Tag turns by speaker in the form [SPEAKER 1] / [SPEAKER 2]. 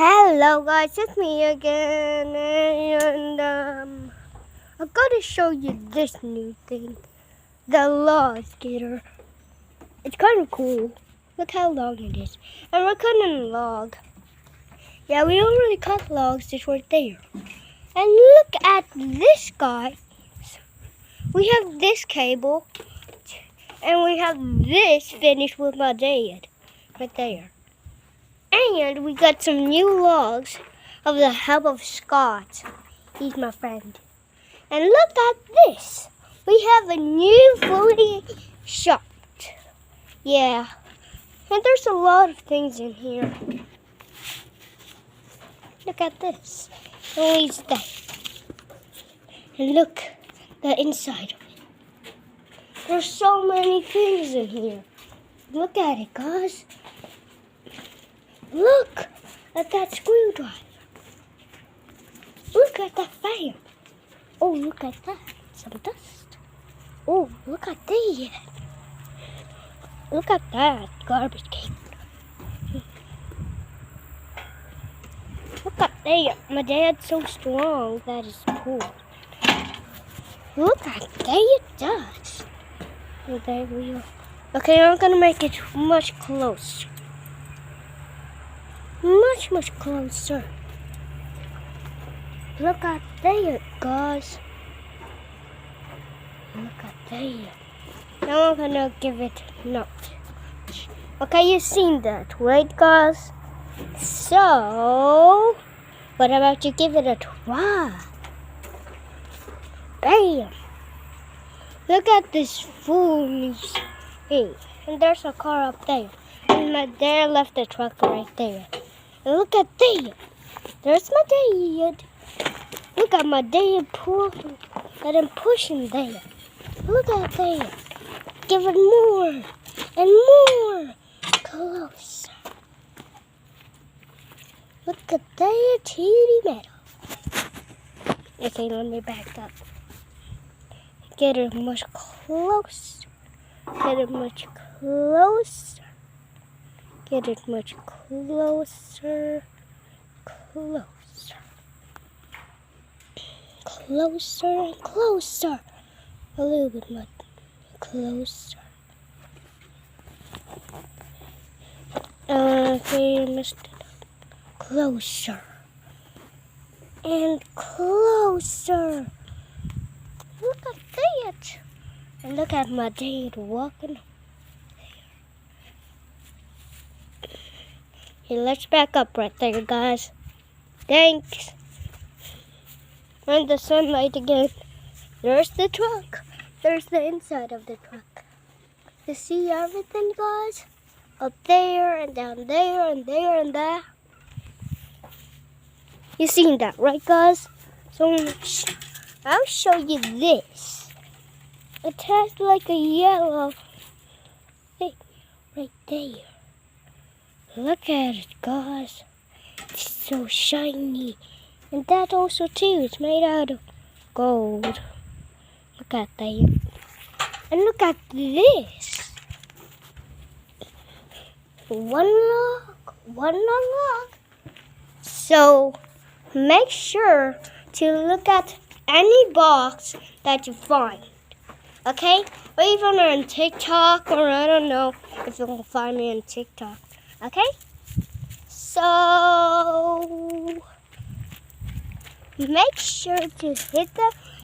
[SPEAKER 1] Hello guys, it's me again, and I'm gonna show you this new thing, the log skidder. It's kind of cool. Look how long it is, and we're cutting a log. Yeah, we already cut logs just right there. And look at this, guys. We have this cable, and we have this finished with my dad, right there. And we got some new logs of the help of Scott. He's my friend. And look at this. We have a new floating shop. Yeah. And there's a lot of things in here. Look at this. And it's that. And look the inside of it. There's so many things in here. Look at it, guys. Look at that screwdriver. Look at that fan. Oh, look at that. Some dust. Oh, look at that. Look at that garbage can. Look at that. My dad's so strong. That is cool. Look at that dust. Oh, there we are. Okay, I'm going to make it much closer. Much closer. Look at there, guys. Look at there. Now I'm gonna give it a note. Okay, you've seen that, right, guys? So, what about you give it a try? Bam! Look at this foolish thing. And there's a car up there. And my dad left the truck right there. And look at there. There's my dad. Look at my dad pulling. Let him pushing there. Look at there. Give it more and more. Closer. Look at that teeny metal. Okay, let me back up. Get it much closer. Get it much closer. Get it much closer. Closer. Closer and closer. A little bit more closer. Okay, missed it. Closer. And closer. Look at that. And look at my dad walking. Okay, let's back up right there, guys. Thanks. And the sunlight again. There's the truck. There's the inside of the truck. You see everything, guys? Up there and down there and there and there. You seen that, right, guys? So I'll show you this. It has like a yellow thing right there. Look at it, guys. It's so shiny. And that also too is made out of gold. Look at that. And look at this. One long. So make sure to look at any box that you find. Okay? Or even on TikTok, or I don't know if you can find me on TikTok. Okay? So make sure to hit the